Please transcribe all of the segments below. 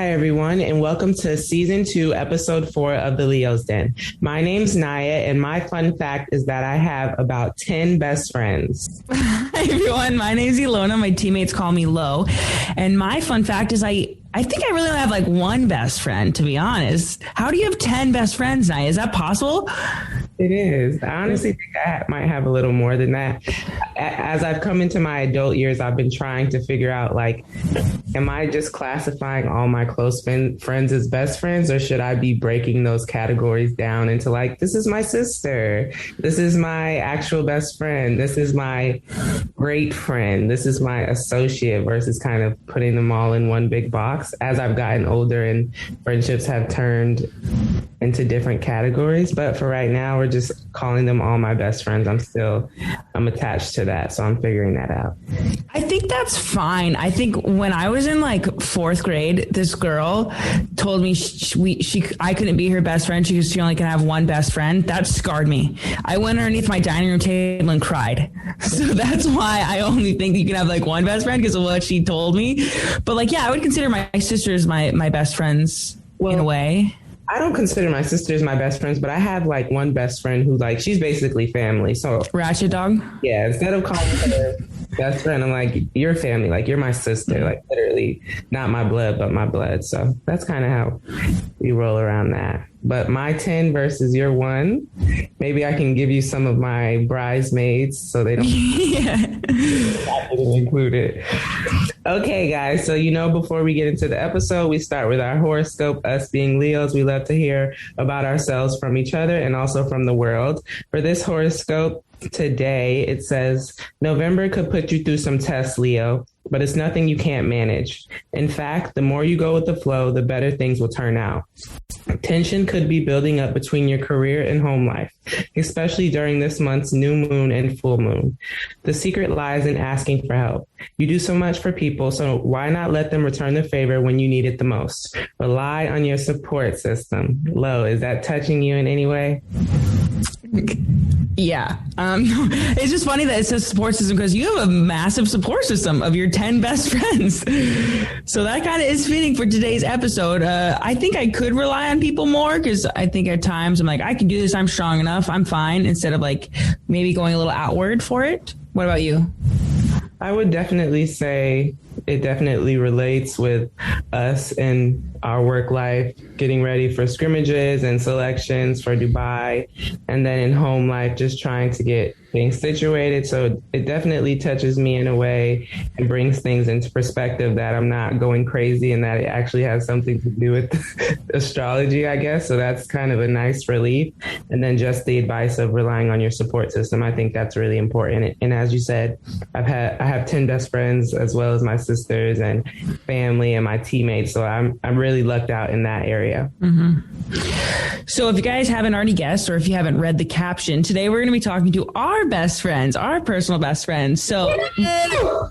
Hi, everyone, and welcome to Season 2, Episode 4 of The Leo's Den. My name's Naya, and my fun fact is that I have about 10 best friends. Hi, everyone. My name's Ilona. My teammates call me Lo. And my fun fact is I think I really only have like one best friend, to be honest. How do you have 10 best friends, Naya? Is that possible? It is. I honestly think I might have a little more than that. As I've come into my adult years, I've been trying to figure out, like, am I just classifying all my close friends as best friends, or should I be breaking those categories down into, like, this is my sister, this is my actual best friend, this is my great friend, this is my associate, versus kind of putting them all in one big box as I've gotten older and friendships have turned into different categories. But for right now, we're just calling them all my best friends. I'm attached to that, so I'm figuring that out. I think that's fine. I think when I was in like fourth grade, this girl told me I couldn't be her best friend because she only can have one best friend. That scarred me. I went underneath my dining room table and cried. So that's why I only think you can have like one best friend, because of what she told me. But like, yeah, I would consider my sisters my best friends in a way. I don't consider my sisters my best friends, but I have like one best friend who, like, she's basically family. So Ratchet dog? Yeah, instead of calling her best friend, I'm like, you're family, like you're my sister, like literally not my blood, but my blood. So that's kind of how we roll around that. But my 10 versus your 1, maybe I can give you some of my bridesmaids so they don't I didn't include it. Okay, guys. So, before we get into the episode, we start with our horoscope. Us being Leos, we love to hear about ourselves from each other and also from the world. For this horoscope today, it says, November could put you through some tests, Leo, but it's nothing you can't manage. In fact, the more you go with the flow, the better things will turn out. Tension could be building up between your career and home life, especially during this month's new moon and full moon. The secret lies in asking for help. You do so much for people, so why not let them return the favor when you need it the most? Rely on your support system. Lo, is that touching you in any way? Yeah. It's just funny that it says support system because you have a massive support system of your 10 best friends. So that kind of is fitting for today's episode. I think I could rely on people more because I think at times I'm like, I can do this. I'm strong enough. I'm fine. Instead of like maybe going a little outward for it. What about you? I would definitely say it definitely relates with us and our work life, getting ready for scrimmages and selections for Dubai, and then in home life, just trying to get things situated. So it definitely touches me in a way and brings things into perspective that I'm not going crazy and that it actually has something to do with astrology, I guess. So that's kind of a nice relief. And then just the advice of relying on your support system. I think that's really important. And as you said, I have 10 best friends as well as my sisters and family and my teammates. So I'm really lucked out in that area. Mm-hmm. So if you guys haven't already guessed, or if you haven't read the caption, today we're going to be talking to our best friends, our personal best friends. So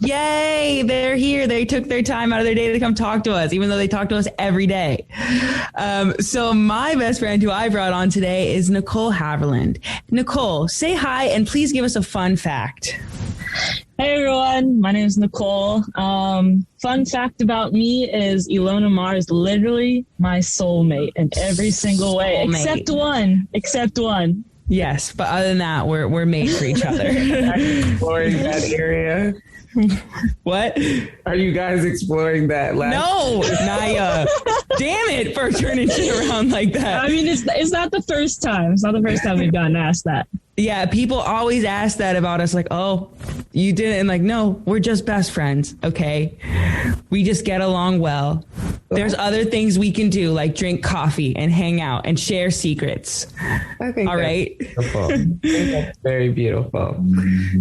yay, they're here. They took their time out of their day to come talk to us, even though they talk to us every day. So my best friend who I brought on today is Nicole Haverland. Nicole, say hi and please give us a fun fact. Hey everyone, my name is Nicole. Fun fact about me is Ilona Maher is literally my soulmate in every single way, except one. Yes, but other than that, we're made for each other. Exploring that area. What? Are you guys exploring that? No, Naya. Damn it for turning shit around like that. I mean, it's not the first time. It's not the first time we've gotten asked that. Yeah, people always ask that about us, like, oh, you didn't. And like, no, we're just best friends, okay? We just get along well. There's other things we can do, like drink coffee and hang out and share secrets. I think all right. Beautiful. I think that's very beautiful.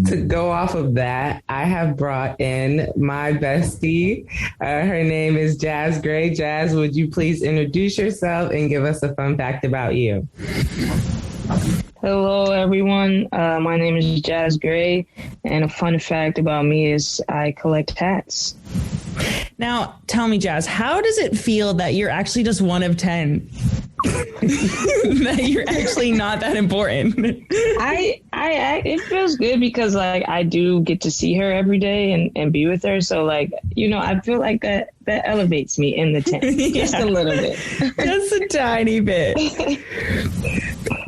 To go off of that, I have brought in my bestie. Her name is Jazz Gray. Jazz, would you please introduce yourself and give us a fun fact about you? Hello, everyone. My name is Jazz Gray, and a fun fact about me is I collect hats. Now, tell me, Jazz, how does it feel that you're actually just one of 10? That you're actually not that important? I it feels good because like I do get to see her every day and be with her. So like, I feel like that elevates me in the tent just a little bit. Just a tiny bit.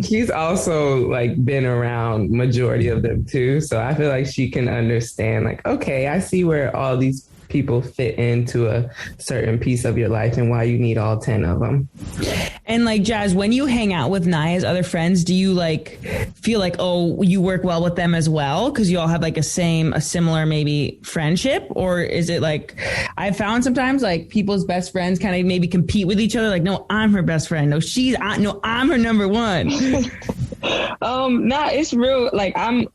She's also like been around majority of them too. So I feel like she can understand like, okay, I see where all these people fit into a certain piece of your life and why you need all 10 of them. And like Jazz, when you hang out with Naya's other friends, do you like feel like, oh, you work well with them as well? Cause you all have like a similar maybe friendship? Or is it like, I've found sometimes like people's best friends kind of maybe compete with each other. Like, no, I'm her best friend. No, I'm her number one. Nah, it's real. Like I'm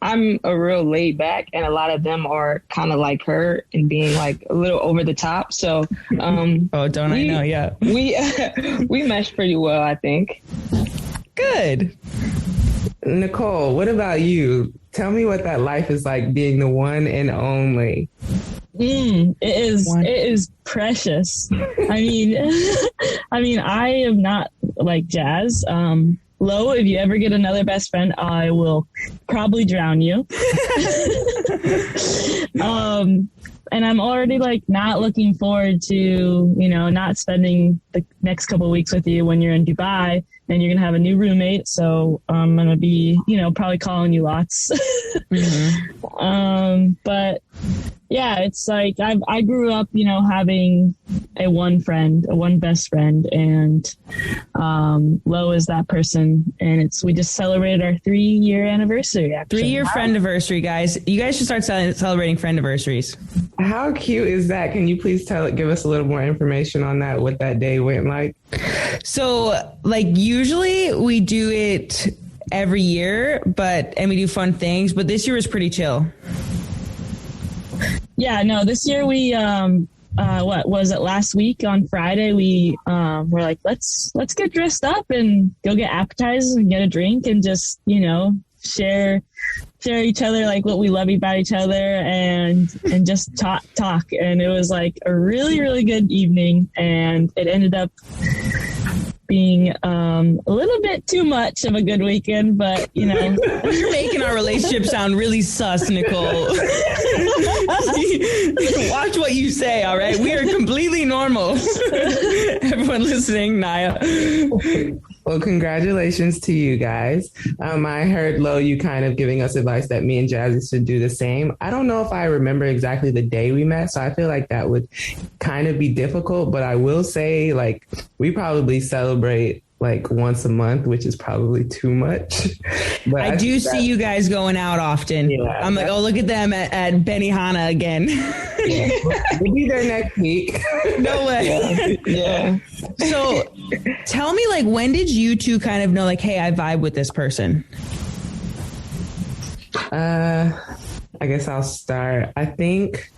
a real laid back, and a lot of them are kind of like her and being like a little over the top. So, oh, don't I know? Yeah, we mesh pretty well, I think. Good. Nicole, what about you? Tell me what that life is like being the one and only. It is precious. I mean, I am not like Jazz. Lo, if you ever get another best friend, I will probably drown you. And I'm already like not looking forward to, not spending the next couple of weeks with you when you're in Dubai and you're going to have a new roommate. So I'm going to be, probably calling you lots. Mm-hmm. But yeah, it's like I grew up, having one best friend, and Lo is that person, and we just celebrated our 3-year anniversary. Actually, 3-year friendiversary, guys. You guys should start celebrating friendiversaries. How cute is that? Can you please give us a little more information on that? What that day went like? So, like, usually we do it every year, and we do fun things. But this year was pretty chill. Yeah, no, this year we, what was it, last week on Friday, we were like, let's get dressed up and go get appetizers and get a drink and just, share each other, like what we love about each other and just talk. And it was like a really, really good evening. And it ended up being a little bit too much of a good weekend, but you're making our relationship sound really sus, Nicole. Watch what you say, all right? We are completely normal. Everyone listening, Naya. Well, congratulations to you guys. I heard, Lo, you kind of giving us advice that me and Jazzy should do the same. I don't know if I remember exactly the day we met, so I feel like that would kind of be difficult. But I will say, like, we probably celebrate like once a month, which is probably too much. But I do see you guys going out often. Yeah, I'm like, oh, look at them at Benihana again. Yeah. We'll be there next week. No way. Yeah. So tell me, like, when did you two kind of know, like, hey, I vibe with this person? I guess I'll start. I think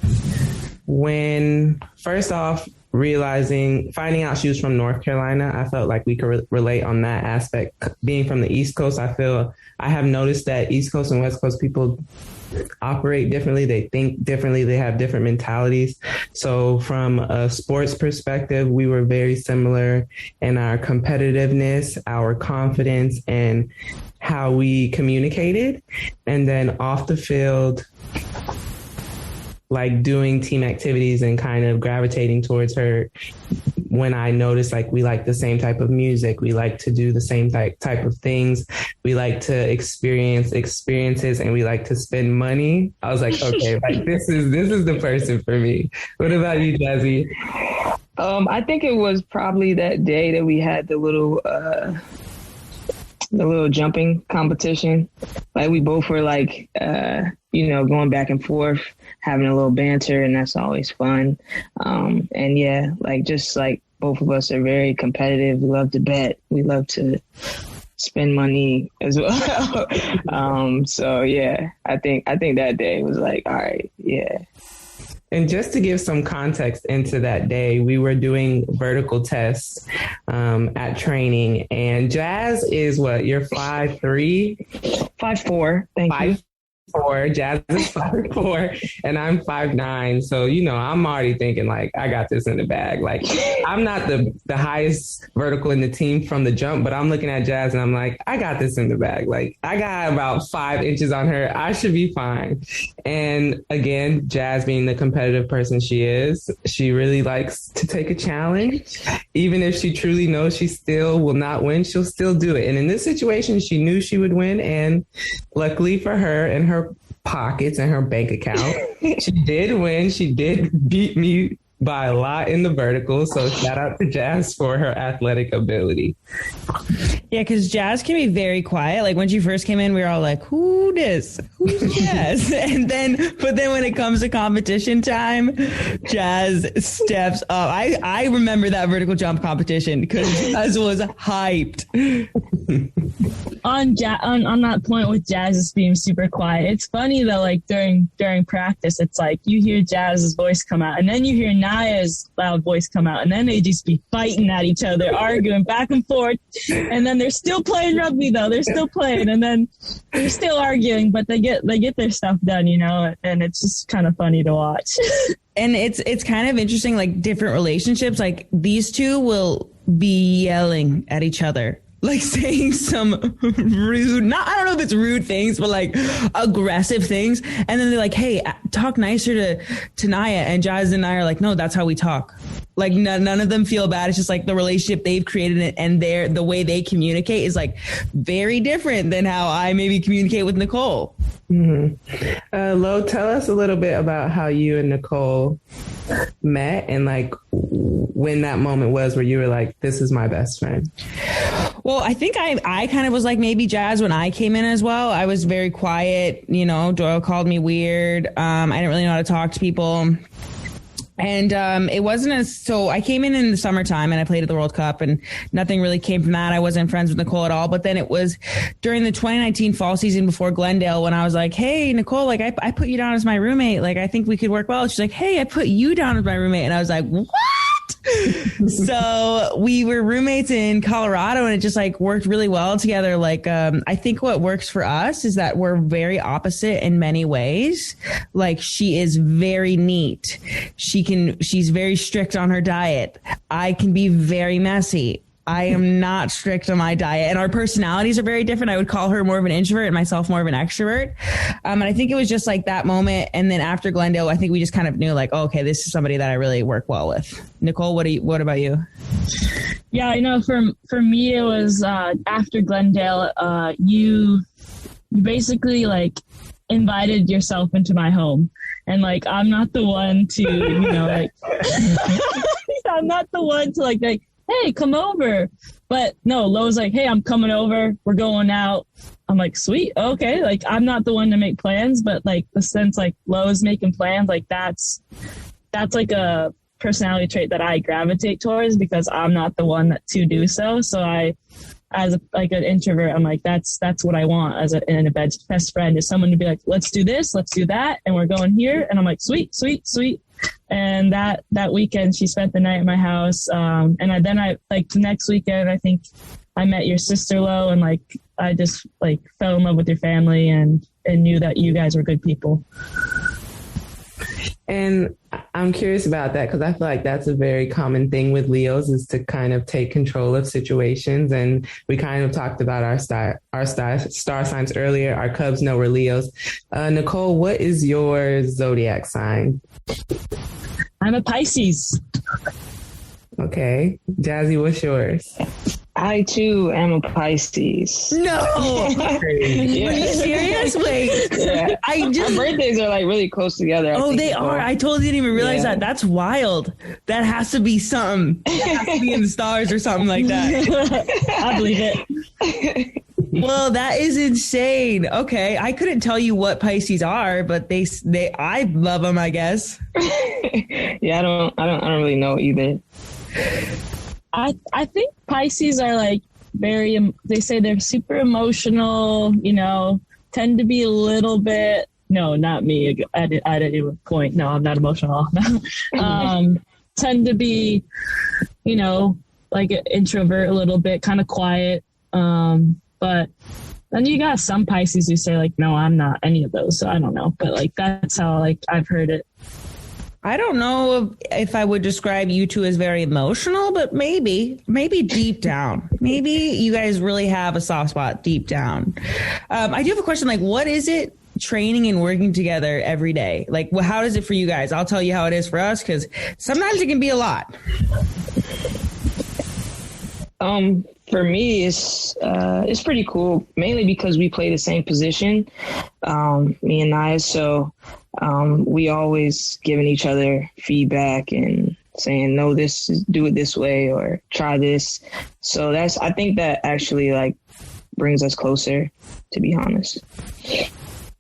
when, first off, finding out she was from North Carolina, I felt like we could relate on that aspect. Being from the East Coast, I have noticed that East Coast and West Coast people operate differently. They think differently. They have different mentalities. So from a sports perspective, we were very similar in our competitiveness, our confidence, and how we communicated. And then off the field, like doing team activities and kind of gravitating towards her when I noticed like we like the same type of music, we like to do the same type of things, we like to experience experiences, and we like to spend money. I was like, okay, like this is the person for me. What about you, Jazzy? I think it was probably that day that we had the little jumping competition. Like we both were like, going back and forth, having a little banter, and that's always fun. And yeah, like just like both of us are very competitive. We love to bet. We love to spend money as well. So yeah, I think that day was like, all right, yeah. And just to give some context into that day, we were doing vertical tests at training. And Jazz is what? You're 5'3"? 5'4". Thank you. 5'4". Jazz is 5'4", and I'm 5'9". So I'm already thinking like I got this in the bag. Like I'm not the highest vertical in the team from the jump, but I'm looking at Jazz and I'm like, I got this in the bag. Like I got about 5 inches on her. I should be fine. And again, Jazz being the competitive person she is, she really likes to take a challenge. Even if she truly knows she still will not win, she'll still do it. And in this situation, she knew she would win. And luckily for her and her pockets and her bank account, she did win. She did beat me by a lot in the vertical. So shout out to Jazz for her athletic ability. Yeah, because Jazz can be very quiet. Like when she first came in, we were all like, who this? Who's Jazz? But then when it comes to competition time, Jazz steps up. I remember that vertical jump competition because Jazz was hyped. On that point with Jazz just being super quiet, it's funny though, like during practice, it's like you hear Jazz's voice come out and then you hear Naya's loud voice come out and then they just be fighting at each other, arguing back and forth, and then they're still playing rugby though. They're still playing and then they're still arguing, but they get their stuff done, and it's just kind of funny to watch. And it's kind of interesting, like different relationships, like these two will be yelling at each other, like saying some rude, I don't know if it's rude things, but like aggressive things. And then they're like, hey, talk nicer to Naya. And Jazz and Naya are like, no, that's how we talk. Like none of them feel bad. It's just like the relationship they've created and the way they communicate is like very different than how I maybe communicate with Nicole. Mm-hmm. Lo, tell us a little bit about how you and Nicole met and like when that moment was where you were like, this is my best friend. Well, I think I kind of was like maybe Jazz when I came in as well. I was very quiet. Doyle called me weird. I didn't really know how to talk to people. And it wasn't so I came in the summertime and I played at the World Cup and nothing really came from that. I wasn't friends with Nicole at all. But then it was during the 2019 fall season before Glendale when I was like, hey, Nicole, like I put you down as my roommate. Like, I think we could work well. She's like, hey, I put you down as my roommate. And I was like, what? So we were roommates in Colorado and it just like worked really well together. Like, I think what works for us is that we're very opposite in many ways. Like she is very neat. She's very strict on her diet. I can be very messy. I am not strict on my diet and our personalities are very different. I would call her more of an introvert and myself more of an extrovert. And I think it was just like that moment. And then after Glendale, I think we just kind of knew like, oh, okay, this is somebody that I really work well with. Nicole, what about you? Yeah, for me, it was after Glendale, you basically like invited yourself into my home. And like, I'm not the one to, like, I'm not the one to like, hey, come over. But no, Lo's like, hey, I'm coming over. We're going out. I'm like, sweet. Okay. Like, I'm not the one to make plans, but like the sense like Lo's making plans, like that's like a personality trait that I gravitate towards because I'm not the one to do so. So as an introvert, I'm like, that's what I want as a best friend is someone to be like, let's do this, let's do that. And we're going here. And I'm like, sweet. And that weekend she spent the night at my house. And then I like the next weekend, I think I met your sister Lo and like, I just like fell in love with your family and knew that you guys were good people. And I'm curious about that because I feel like that's a very common thing with Leos is to kind of take control of situations. And we kind of talked about our star signs earlier. Our Cubs know we're Leos. Nicole, what is your zodiac sign? I'm a Pisces. Okay. Jazzy, what's yours? I too am a Pisces. No, are you serious? Wait, yeah. Our birthdays are like really close together. Oh, they are. I totally didn't even realize that. That's wild. That has to be something. That has to be in the stars or something like that. I believe it. Well, that is insane. Okay, I couldn't tell you what Pisces are, but I love them, I guess. Yeah, I don't really know either. I think Pisces are like they say they're super emotional, tend to be a little bit, no, not me. I didn't even point. No, I'm not emotional. Tend to be, like an introvert a little bit, kind of quiet. But Then you got some Pisces who say like, no, I'm not any of those. So I don't know. But like, that's how like I've heard it. I don't know if I would describe you two as very emotional, but maybe deep down, maybe you guys really have a soft spot deep down. I do have a question. Like, what is it training and working together every day? Like, how is it for you guys? I'll tell you how it is for us, because sometimes it can be a lot. For me, it's pretty cool, mainly because we play the same position, me and Naya. So we always giving each other feedback and saying, no, do it this way or try this. So I think that actually like brings us closer, to be honest.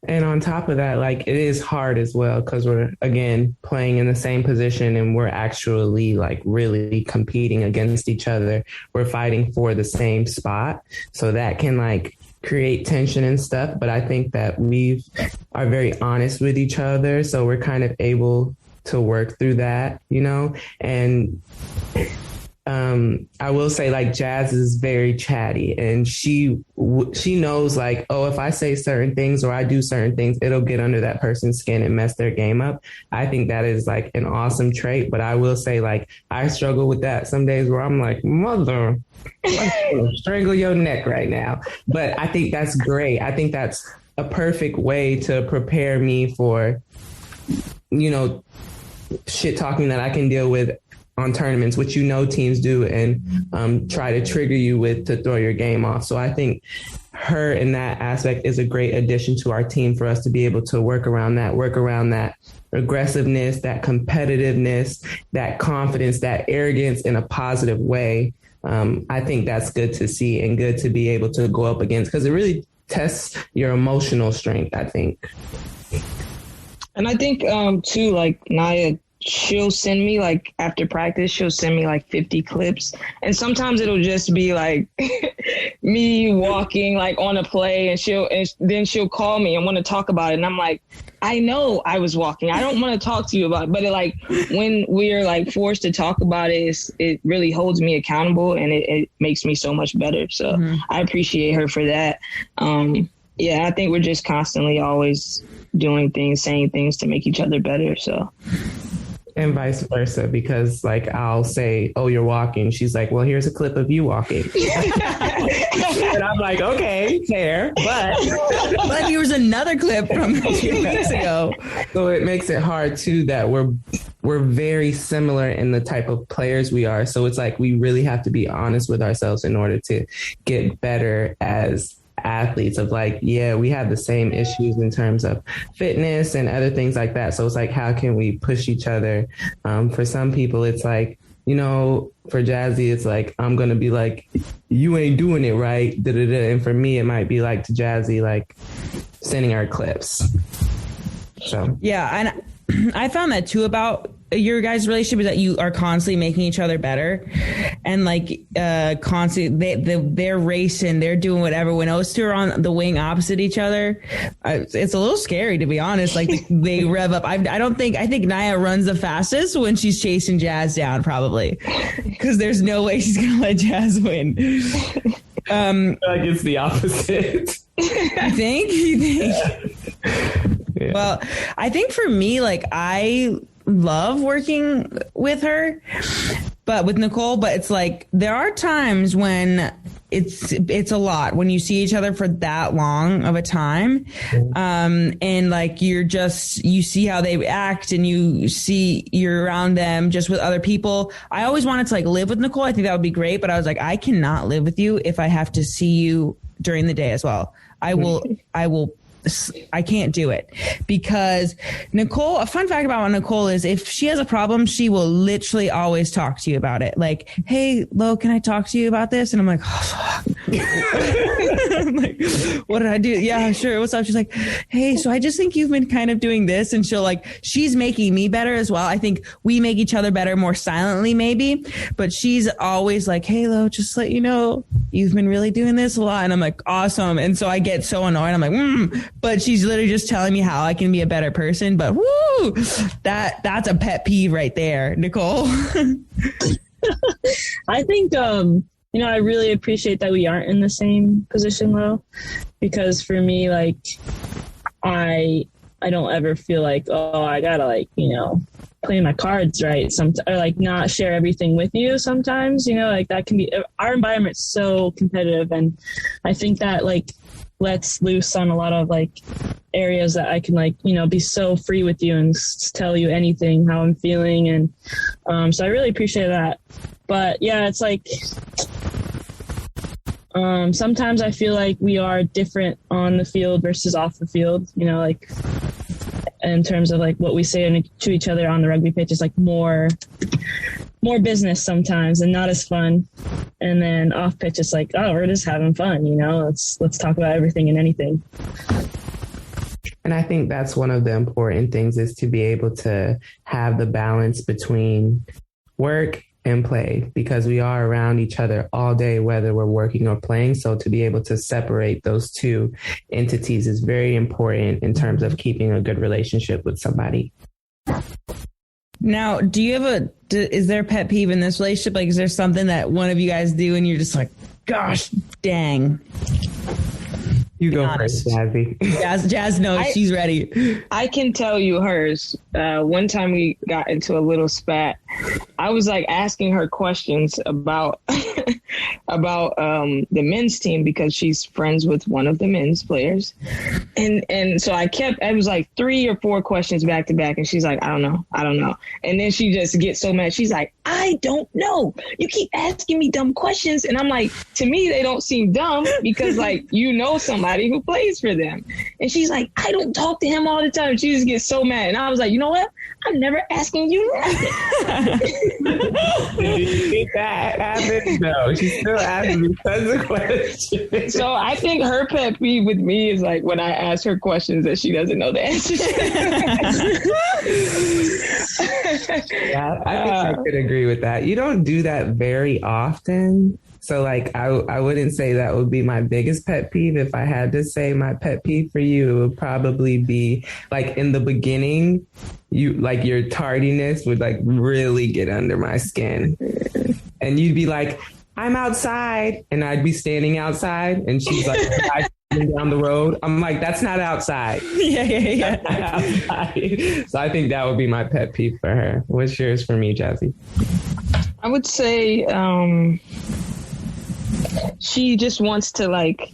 And on top of that, like, it is hard as well because we're, again, playing in the same position and we're actually like really competing against each other. We're fighting for the same spot. So that can like create tension and stuff. But I think that we are very honest with each other. So we're kind of able to work through that, you know, and I will say like Jazz is very chatty and she knows like, oh, if I say certain things or I do certain things, it'll get under that person's skin and mess their game up. I think that is like an awesome trait, but I will say like, I struggle with that some days where I'm like, mother, I'm gonna strangle your neck right now. But I think that's great. I think that's a perfect way to prepare me for, you know, shit talking that I can deal with on tournaments, which you know teams do, and try to trigger you with to throw your game off. So I think her in that aspect is a great addition to our team for us to be able to work around that aggressiveness, that competitiveness, that confidence, that arrogance in a positive way. I think that's good to see and good to be able to go up against because it really tests your emotional strength, I think. And I think, too, like Naya, she'll send me like after practice, she'll send me like 50 clips. And sometimes it'll just be like me walking like on a play and then she'll call me and want to talk about it. And I'm like, I know I was walking. I don't want to talk to you about it. But when we're like forced to talk about it, it really holds me accountable and it makes me so much better. So I appreciate her for that. Yeah, I think we're just constantly always doing things, saying things to make each other better. So. And vice versa, because like I'll say, oh, you're walking. She's like, well, here's a clip of you walking. And I'm like, okay, fair. But here's another clip from 2 weeks ago. So it makes it hard, too, that we're very similar in the type of players we are. So it's like we really have to be honest with ourselves in order to get better as athletes of like, yeah, we have the same issues in terms of fitness and other things like that. So it's like, how can we push each other? For some people, it's like, you know, for Jazzy, it's like, I'm going to be like, you ain't doing it right. Da-da-da. And for me, it might be like to Jazzy, like sending her clips. So, yeah. And I found that too about your guys' relationship is that you are constantly making each other better and like constantly they're racing, they're doing whatever. When those two are on the wing opposite each other, it's a little scary, to be honest. Like they rev up. I think Naya runs the fastest when she's chasing Jazz down, probably, because there's no way she's gonna let Jazz win. Like it's the opposite. You think? Yeah. Well, I think for me, like I love working with her, but with Nicole, but it's like there are times when it's a lot when you see each other for that long of a time. And like you see how they act and you're around them just with other people. I always wanted to like live with Nicole. I think that would be great, but I was like, I cannot live with you if I have to see you during the day as well. I can't do it because Nicole, a fun fact about Nicole is if she has a problem, she will literally always talk to you about it. Like, hey, Lo, can I talk to you about this? And I'm like, oh, fuck. I'm like, what did I do? Yeah, sure. What's up? She's like, hey, so I just think you've been kind of doing this. And she's making me better as well. I think we make each other better more silently maybe, but she's always like, hey, Lo, just let you know, you've been really doing this a lot. And I'm like, awesome. And so I get so annoyed. I'm like, but she's literally just telling me how I can be a better person. But woo, that's a pet peeve right there, Nicole. I think, I really appreciate that we aren't in the same position though, because for me, like, I don't ever feel like, oh, I gotta, like, play my cards right or like not share everything with you sometimes, like that can be, our environment's so competitive, and I think that like lets loose on a lot of like areas that I can like, be so free with you and tell you anything, how I'm feeling. And so I really appreciate that. But yeah, it's like sometimes I feel like we are different on the field versus off the field, like in terms of like what we say to each other on the rugby pitch is like more business sometimes and not as fun. And then off pitch, it's like, oh, we're just having fun, let's talk about everything and anything. And I think that's one of the important things, is to be able to have the balance between work and play, because we are around each other all day, whether we're working or playing. So to be able to separate those two entities is very important in terms of keeping a good relationship with somebody. Now, do you have is there a pet peeve in this relationship? Like, is there something that one of you guys do and you're just like, gosh, dang. You go first, Jazzy. Jazz knows she's ready. I can tell you hers. One time we got into a little spat. I was like asking her questions about the men's team, because she's friends with one of the men's players. And so I was like 3 or 4 questions back to back. And she's like, I don't know. And then she just gets so mad. She's like, I don't know. You keep asking me dumb questions. And I'm like, to me, they don't seem dumb because like, somebody who plays for them. And she's like, I don't talk to him all the time. She just gets so mad. And I was like, you know what? I'm never asking you nothing. Did you think that happened? No, she's still asking me tons of questions. So I think her pet peeve with me is like when I ask her questions that she doesn't know the answer to. Yeah, I think I could agree with that. You don't do that very often. So like, I wouldn't say that would be my biggest pet peeve. If I had to say my pet peeve for you, it would probably be like in the beginning, your tardiness would like really get under my skin. And you'd be like, I'm outside. And I'd be standing outside. And she's like, down the road. I'm like, that's not outside. Yeah. That's not outside. So I think that would be my pet peeve for her. What's yours for me, Jazzy? I would say she just wants to like,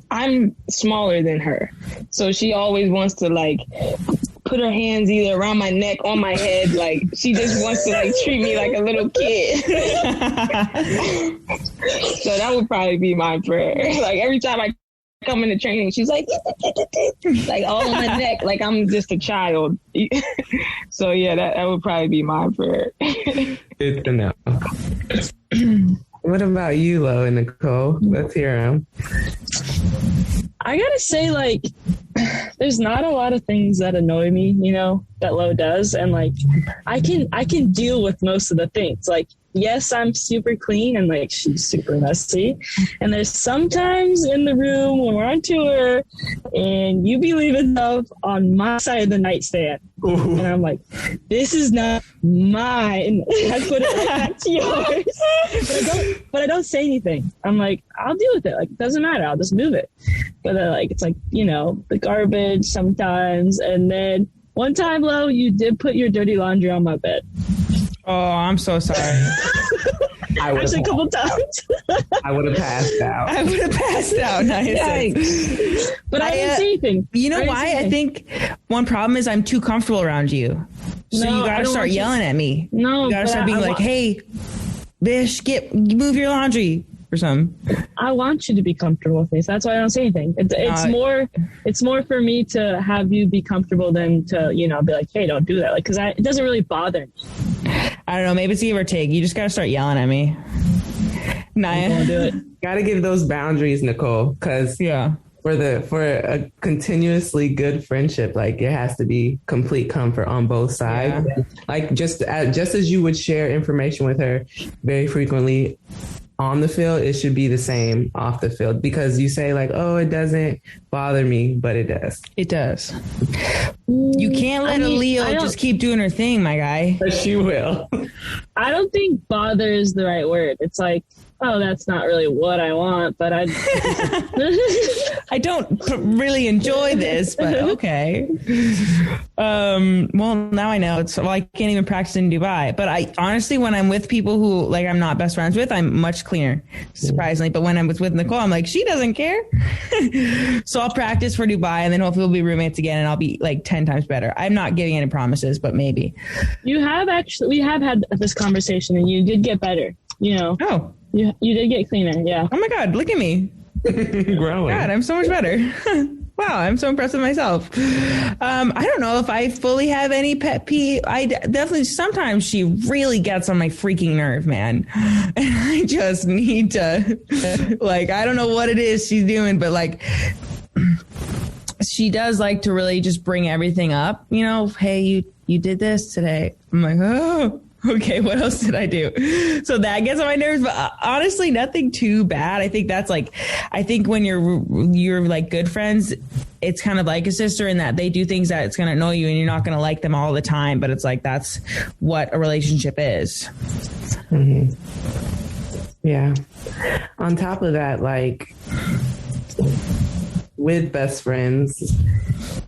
I'm smaller than her. So she always wants to like put her hands either around my neck, on my head. Like she just wants to like treat me like a little kid. So that would probably be mine for her. Like every time I come into training, she's like all on my neck, like I'm just a child. So yeah, that would probably be mine for her. Good to know. What about you, Lo and Nicole? Let's hear them. I gotta say, like, there's not a lot of things that annoy me, that Lo does, and like, I can deal with most of the things. Like, yes, I'm super clean, and like, she's super messy. And there's sometimes in the room when we're on tour, and you be leaving stuff on my side of the nightstand, and I'm like, this is not mine. I put it back to yours, but I don't say anything. I'm like, I'll deal with it. Like, it doesn't matter. I'll just move it. But like, it's like, the garbage sometimes. And then one time, Lo, you did put your dirty laundry on my bed. Oh, I'm so sorry. Actually, a couple times. I would have passed out. Nice. But I didn't say anything. You know why? I think one problem is I'm too comfortable around you. So you got to start yelling at me. No. You got to start being like, hey, Bish, move your laundry or something. I want you to be comfortable with me. So that's why I don't say anything. It's more for me to have you be comfortable than to, be like, hey, don't do that. Like, because it doesn't really bother me. I don't know. Maybe it's give or take. You just got to start yelling at me. Naya. Do it. Got to give those boundaries, Nicole, because for a continuously good friendship, like it has to be complete comfort on both sides. Yeah. Like just as you would share information with her very frequently on the field, it should be the same off the field, because you say like, oh, it doesn't bother me, but it does. It does. You can't let a Leo just keep doing her thing, my guy. But she will. I don't think bother is the right word. It's like, oh, that's not really what I want, but I I don't really enjoy this, but okay. Well, now I know. I can't even practice in Dubai. But I honestly, when I'm with people who like I'm not best friends with, I'm much cleaner, surprisingly. But when I'm with Nicole, I'm like, she doesn't care. So I'll practice for Dubai, and then hopefully we'll be roommates again, and I'll be like 10 times better. I'm not giving any promises, but maybe. We have had this conversation, and you did get better. You know. Oh. You did get cleaner, yeah. Oh my God, look at me. Growing. God, I'm so much better. Wow, I'm so impressed with myself. I don't know if I fully have any pet peeve. I definitely, sometimes she really gets on my freaking nerve, man. And I just need to, like, I don't know what it is she's doing, but like, she does like to really just bring everything up. You know, hey, you did this today. I'm like, oh. Okay, what else did I do? So that gets on my nerves, but honestly, nothing too bad. I think that's like, I think when you're like good friends, it's kind of like a sister in that they do things that it's going to annoy you and you're not going to like them all the time. But it's like, that's what a relationship is. Mm-hmm. Yeah. On top of that, like with best friends,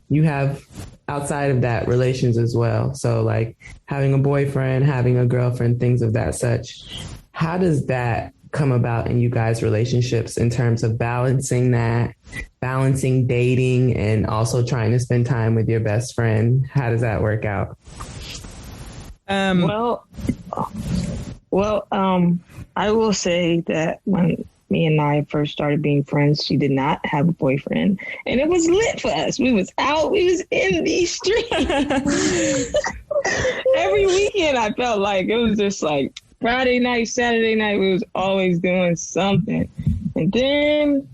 you have outside of that relations as well. So like having a boyfriend, having a girlfriend, things of that such. How does that come about in you guys' relationships in terms of balancing dating and also trying to spend time with your best friend? How does that work out? Well, I will say that when me and Naya first started being friends, she did not have a boyfriend, and it was lit for us. We was out, we was in these streets. Every weekend, I felt like it was just like Friday night, Saturday night, we was always doing something. And then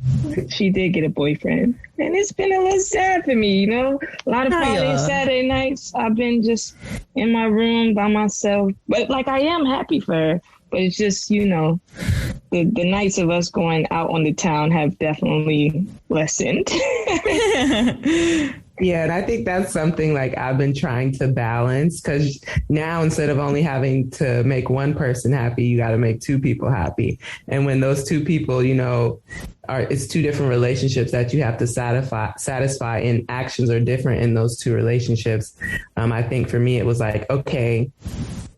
she did get a boyfriend, and it's been a little sad for me, you know. A lot of Friday and Saturday nights, I've been just in my room by myself, but like I am happy for her. But it's just, you know, the nights of us going out on the town have definitely lessened. Yeah, and I think that's something like I've been trying to balance, because now instead of only having to make one person happy, you got to make two people happy. And when those two people, you know, it's two different relationships that you have to satisfy, and actions are different in those two relationships. I think for me, it was like, okay,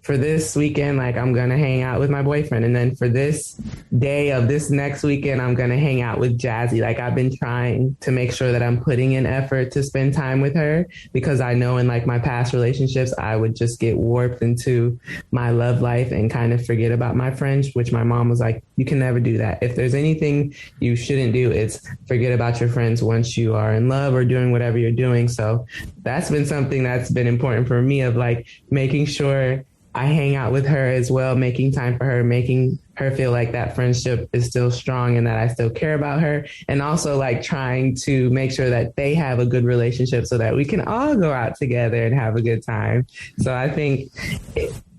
for this weekend, like I'm going to hang out with my boyfriend. And then for this day of this next weekend, I'm going to hang out with Jazzy. Like I've been trying to make sure that I'm putting in effort to spend time with her, because I know in like my past relationships, I would just get warped into my love life and kind of forget about my friends, which my mom was like, you can never do that. If there's anything you shouldn't do, it's forget about your friends once you are in love or doing whatever you're doing. So that's been something that's been important for me, of like making sure I hang out with her as well, making time for her, making her feel like that friendship is still strong and that I still care about her. And also like trying to make sure that they have a good relationship so that we can all go out together and have a good time. So I think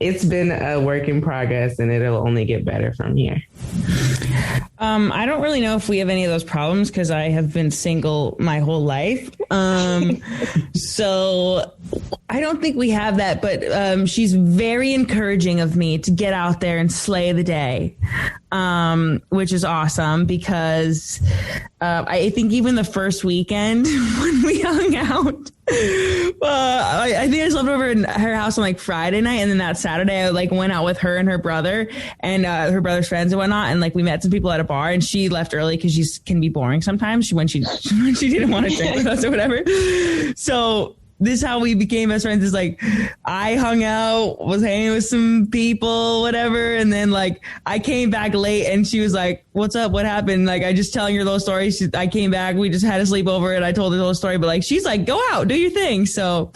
it's been a work in progress, and it'll only get better from here. I don't really know if we have any of those problems because I have been single my whole life. So I don't think we have that, but she's very encouraging of me to get out there and slay the day, which is awesome because I think even the first weekend when we hung out, I think I slept over in her house on like Friday night, and then that Saturday I like went out with her and her brother and her brother's friends and whatnot, and like we met some people at a bar, and she left early because she can be boring sometimes when she didn't want to drink with us or whatever. So this is how we became best friends. Is like I hung out, was hanging with some people, whatever, and then like I came back late, and she was like, "What's up? What happened?" Like I just telling her little story. I came back, we just had a sleepover, and I told her the whole story. But like she's like, "Go out, do your thing." So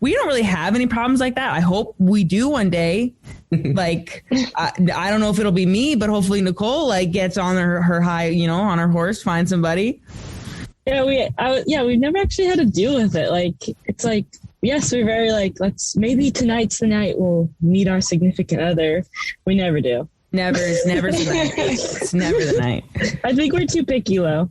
we don't really have any problems like that. I hope we do one day. Like I don't know if it'll be me, but hopefully Nicole like gets on her high, you know, on her horse, find somebody. Yeah, we've never actually had to deal with it. Like, it's like, yes, we're very like, tonight's the night we'll meet our significant other. We never do. It's never the night. It's never the night. I think we're too picky, Lo.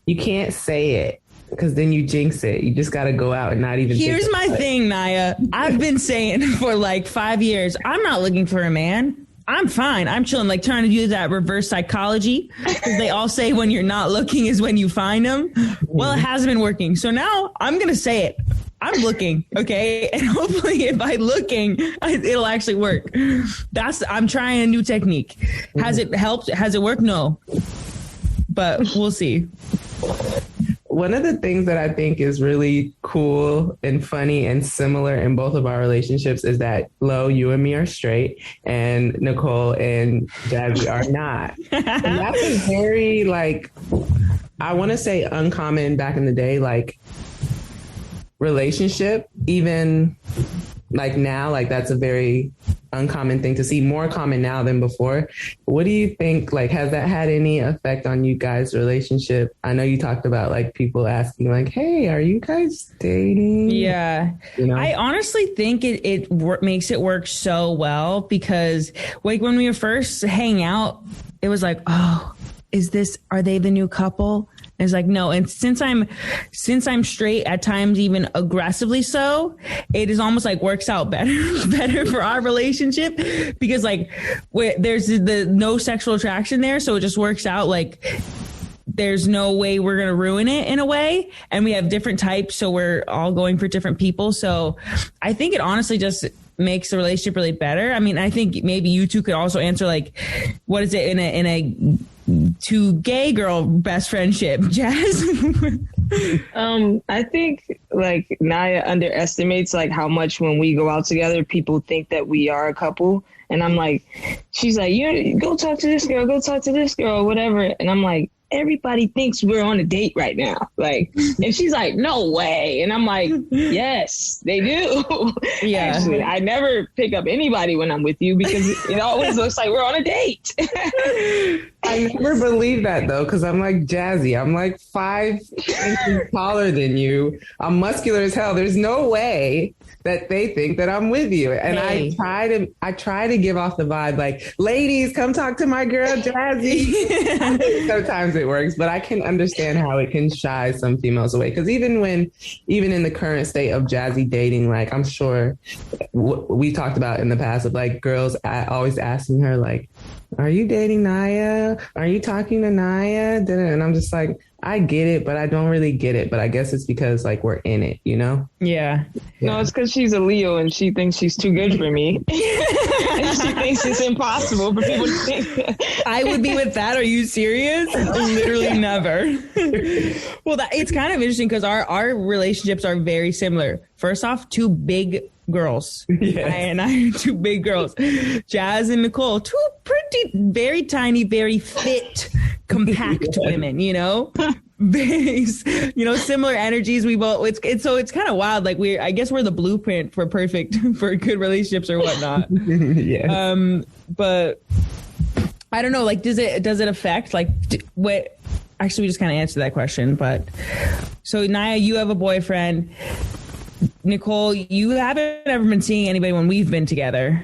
You can't say it, because then you jinx it. You just got to go out and not even. Here's my thing, Naya. I've been saying for like 5 years, I'm not looking for a man. I'm fine. I'm chilling, like trying to do that reverse psychology, because they all say when you're not looking is when you find them. Well, it hasn't been working. So now I'm going to say it. I'm looking. Okay. And hopefully if I'm looking, it'll actually work. I'm trying a new technique. Has it helped? Has it worked? No, but we'll see. One of the things that I think is really cool and funny and similar in both of our relationships is that, Lo, you and me are straight, and Nicole and Jazzy are not. And that's a very, like, I want to say uncommon back in the day, like, relationship, even like now, like that's a very uncommon thing to see, more common now than before. What do you think, like, has that had any effect on you guys' relationship? I know you talked about like people asking like, hey, are you guys dating? Yeah. You know? I honestly think it makes it work so well, because like when we first hang out, it was like, oh, are they the new couple? And it's like, no. And since I'm straight, at times even aggressively so, it is almost like works out better for our relationship, because like there's the no sexual attraction there. So it just works out like there's no way we're going to ruin it in a way. And we have different types. So we're all going for different people. So I think it honestly just makes the relationship really better. I mean, I think maybe you two could also answer like, what is it in a two gay girl best friendship, Jazz? I think like Naya underestimates like how much when we go out together, people think that we are a couple. And I'm like, she's like, you go talk to this girl, whatever. And I'm like, everybody thinks we're on a date right now. Like, and she's like, no way. And I'm like, yes, they do. Yeah. Actually, I never pick up anybody when I'm with you, because it always looks like we're on a date. I never believe that though, because I'm like Jazzy. I'm like 5 inches taller than you. I'm muscular as hell. There's no way that they think that I'm with you. And hey. I try to give off the vibe like, ladies, come talk to my girl Jazzy. I think sometimes it works, but I can understand how it can shy some females away. Because even in the current state of Jazzy dating, like I'm sure we talked about in the past of like girls always asking her like, are you dating Naya? Are you talking to Naya? And I'm just like, I get it, but I don't really get it. But I guess it's because like we're in it, you know? Yeah. No, it's because she's a Leo and she thinks she's too good for me. And she thinks it's impossible for people to think. I would be with that. Are you serious? Literally never. Well, it's kind of interesting because our relationships are very similar. First off, two big girls. Yes. Naya and I are two big girls. Jazz and Nicole, two pretty, very tiny, very fit, compact women, you know? Very, similar energies. We both, it's kind of wild. Like I guess we're the blueprint for good relationships or whatnot. Yeah. But I don't know, like, does it affect like what? Actually, we just kind of answered that question, but so Naya, you have a boyfriend. Nicole, you haven't ever been seeing anybody when we've been together.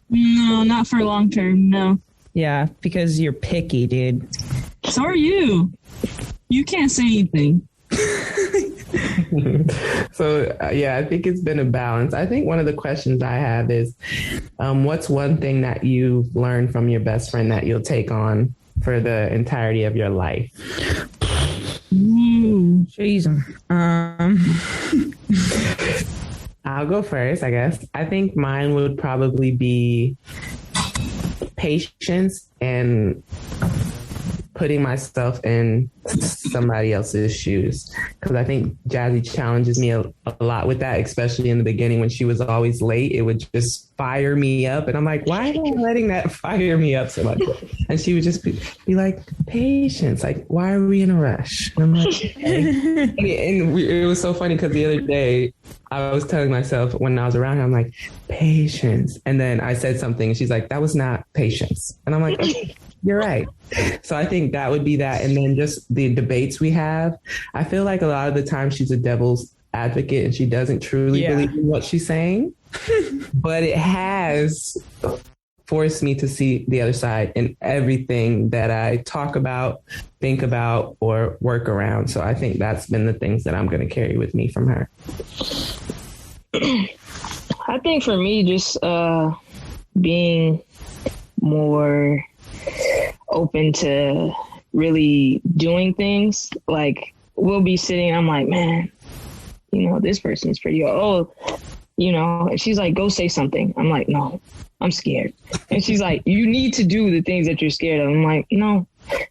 No, not for long term. No. Yeah, because you're picky, dude. So are you. You can't say anything. So, I think it's been a balance. I think one of the questions I have is, what's one thing that you've learned from your best friend that you'll take on for the entirety of your life? Jeez. I'll go first, I guess. I think mine would probably be patience and putting myself in somebody else's shoes, because I think Jazzy challenges me a lot with that, especially in the beginning when she was always late. It would just fire me up, and I'm like, why am I letting that fire me up so much? And she would just be like, patience, like, why are we in a rush? And I'm like, okay. It was so funny because the other day I was telling myself when I was around her, I'm like, patience, and then I said something and she's like, that was not patience, and I'm like, okay, you're right. So I think that would be that. And then just the debates we have. I feel like a lot of the time she's a devil's advocate and she doesn't truly believe in what she's saying. But it has forced me to see the other side in everything that I talk about, think about, or work around. So I think that's been the things that I'm going to carry with me from her. I think for me, just being more open to really doing things. Like, we'll be sitting, I'm like, man, this person's pretty, and she's like, go say something. I'm like, no, I'm scared. And she's like, you need to do the things that you're scared of. I'm like, no.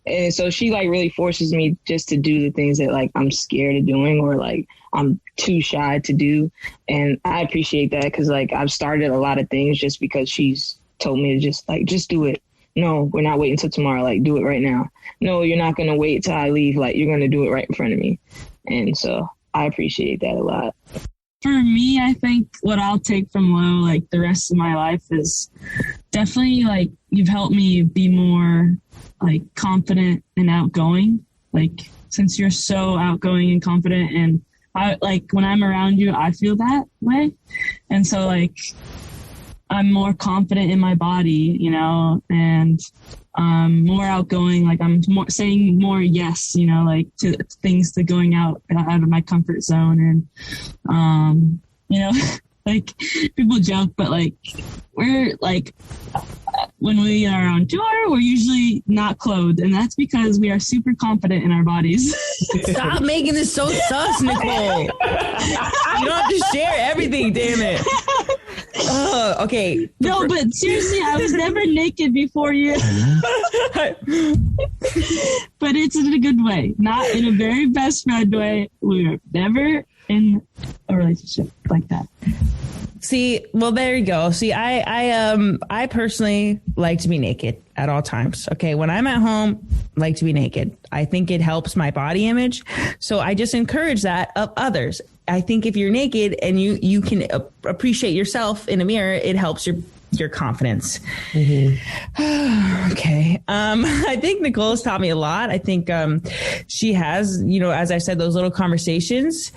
And so she like really forces me just to do the things that like I'm scared of doing, or like I'm too shy to do. And I appreciate that, because like I've started a lot of things just because she's told me to just do it. No, we're not waiting until tomorrow. Like, do it right now. No, you're not going to wait till I leave. Like, you're going to do it right in front of me. And so I appreciate that a lot. For me, I think what I'll take from Lo, like the rest of my life, is definitely like you've helped me be more like confident and outgoing. Like, since you're so outgoing and confident, and I like when I'm around you, I feel that way. And so like I'm more confident in my body, and more outgoing. Like I'm more saying more yes, like to things, to going out of my comfort zone. And, like people joke, but like we're like, when we are on tour, we're usually not clothed. And that's because we are super confident in our bodies. Stop making this so sus, Nicole. You don't have to share everything, damn it. Oh, okay. No, but seriously, I was never naked before you. But it's in a good way, not in a very best friend way. We were never in a relationship like that. See, well, there you go. See, I personally like to be naked at all times. Okay. When I'm at home, I like to be naked. I think it helps my body image. So I just encourage that of others. I think if you're naked and you can appreciate yourself in a mirror, it helps your confidence. Mm-hmm. Okay. I think Nicole has taught me a lot. I think she has, as I said, those little conversations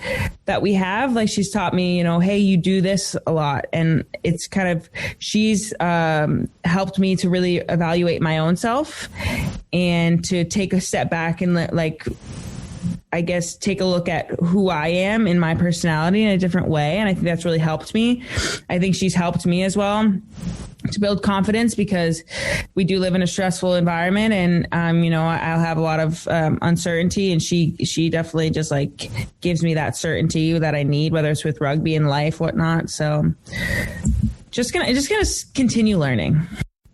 that we have, like she's taught me, hey, you do this a lot. And it's kind of, she's helped me to really evaluate my own self and to take a step back and I guess, take a look at who I am in my personality in a different way. And I think that's really helped me. I think she's helped me as well to build confidence, because we do live in a stressful environment, and, I'll have a lot of uncertainty, and she definitely just like gives me that certainty that I need, whether it's with rugby and life, whatnot. So just gonna continue learning.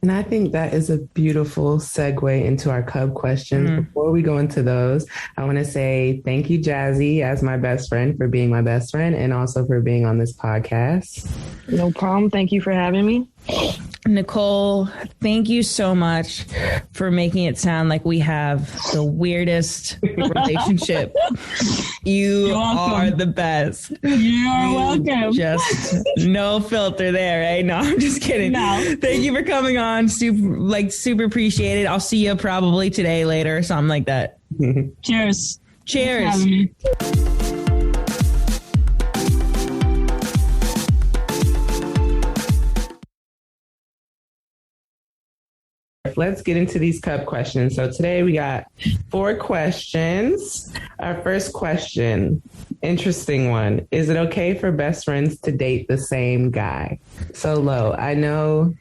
And I think that is a beautiful segue into our Cub questions. Mm-hmm. Before we go into those, I want to say thank you, Jazzy, as my best friend, for being my best friend, and also for being on this podcast. No problem. Thank you for having me. Nicole, thank you so much for making it sound like we have the weirdest relationship. You are the best. You are welcome. Just no filter there, right? No, I'm just kidding. No. Thank you for coming on. Super appreciate it. I'll see you probably today, later, or something like that. Cheers. Cheers. Let's get into these Cub questions. So today we got 4 questions. Our first question, interesting one. Is it okay for best friends to date the same guy? So Lo, I know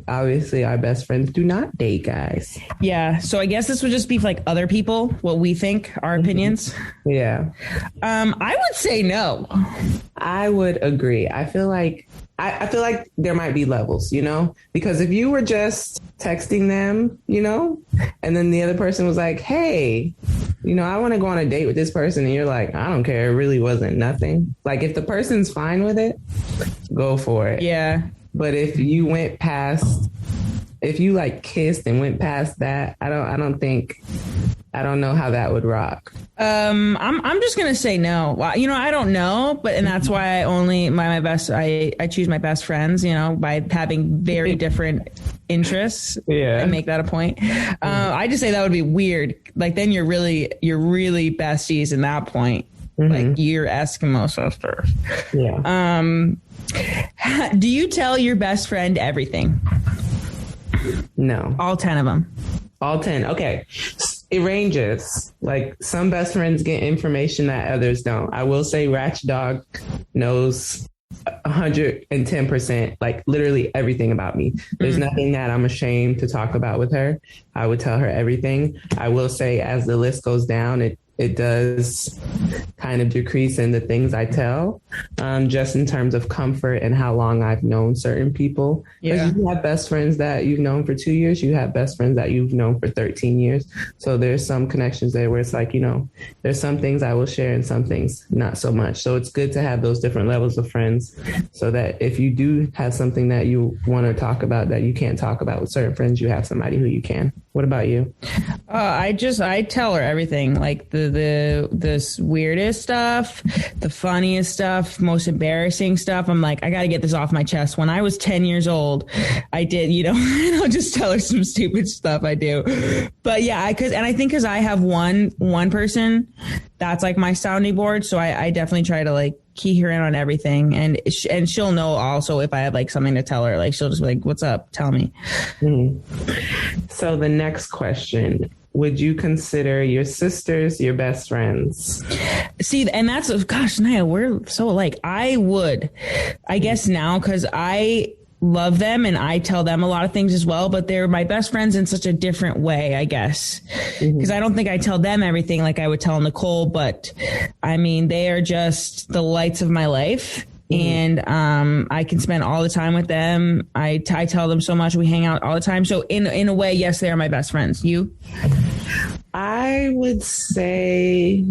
obviously our best friends do not date guys. Yeah. So I guess this would just be like other people, what we think, our opinions. Yeah. I would say no. I would agree. I feel like there might be levels, because if you were just texting them, and then the other person was like, hey, I want to go on a date with this person. And you're like, I don't care. It really wasn't nothing. Like, if the person's fine with it, go for it. Yeah. But if you like kissed and went past that, I don't know how that would rock. I'm just gonna say no. Well, I don't know, and that's why I choose my best friends, by having very different interests. Yeah. I make that a point. I just say that would be weird. Like, then you're really besties in that point. Mm-hmm. Like, you're Eskimo sisters. Yeah. Do you tell your best friend everything? No. All 10 of them. All 10. Okay. It ranges. Like, some best friends get information that others don't. I will say Ratch Dog knows 110%, like literally everything about me. There's nothing that I'm ashamed to talk about with her. I would tell her everything. I will say, as the list goes down, it does kind of decrease in the things I tell, just in terms of comfort and how long I've known certain people. Because you have best friends that you've known for 2 years. You have best friends that you've known for 13 years. So there's some connections there where it's like, there's some things I will share and some things not so much. So it's good to have those different levels of friends so that if you do have something that you want to talk about that you can't talk about with certain friends, you have somebody who you can. What about you? I tell her everything, like the weirdest stuff, the funniest stuff, most embarrassing stuff. I'm like, I got to get this off my chest. When I was 10 years old, I did, I'll just tell her some stupid stuff I do. But yeah, I think because I have one person that's like my sounding board. So I definitely try to like key her in on everything. And she'll know also if I have like something to tell her, like she'll just be like, what's up? Tell me. So the next question, would you consider your sisters your best friends? See, and that's, gosh, Naya, we're so alike. I would, I guess now, because I love them and I tell them a lot of things as well, but they're my best friends in such a different way, I guess. Because I don't think I tell them everything like I would tell Nicole, but I mean, they are just the lights of my life. And I can spend all the time with them. I tell them so much. We hang out all the time. So in a way, yes, they are my best friends. You? I would say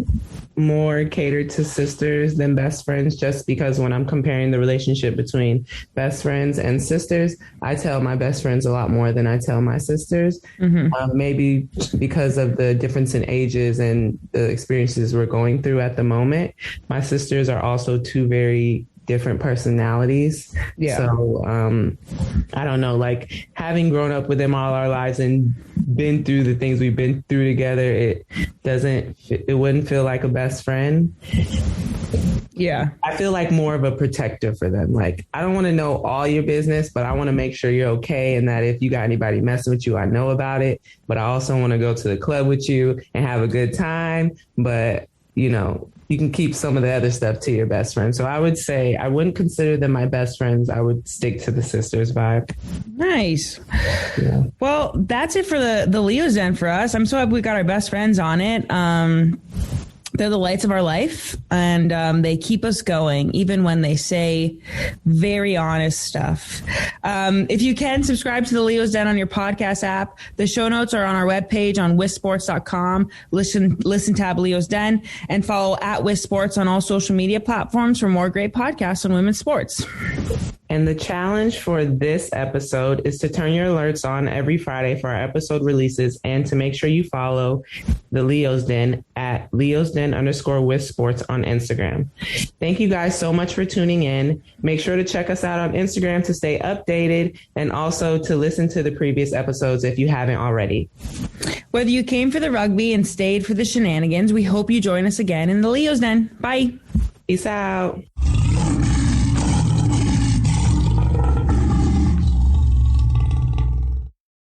more catered to sisters than best friends, just because when I'm comparing the relationship between best friends and sisters, I tell my best friends a lot more than I tell my sisters. Maybe because of the difference in ages and the experiences we're going through at the moment. My sisters are also two very different personalities. So I don't know, like having grown up with them all our lives and been through the things we've been through together, it wouldn't feel like a best friend. I feel like more of a protector for them. Like, I don't want to know all your business, but I want to make sure you're okay, and that if you got anybody messing with you, I know about it. But I also want to go to the club with you and have a good time. But you can keep some of the other stuff to your best friend. So I would say I wouldn't consider them my best friends. I would stick to the sisters vibe. Nice. Yeah. Well, that's it for the Leo's Den for us. I'm so happy we got our best friends on it. They're the lights of our life, and they keep us going, even when they say very honest stuff. If you can, subscribe to the Leo's Den on your podcast app. The show notes are on our webpage on wisports.com. Listen tab Leo's Den, and follow at WisSports on all social media platforms for more great podcasts on women's sports. And the challenge for this episode is to turn your alerts on every Friday for our episode releases, and to make sure you follow the Leo's Den at Leo's Den _WisSports on Instagram. Thank you guys so much for tuning in. Make sure to check us out on Instagram to stay updated, and also to listen to the previous episodes if you haven't already. Whether you came for the rugby and stayed for the shenanigans, we hope you join us again in the Leo's Den. Bye. Peace out.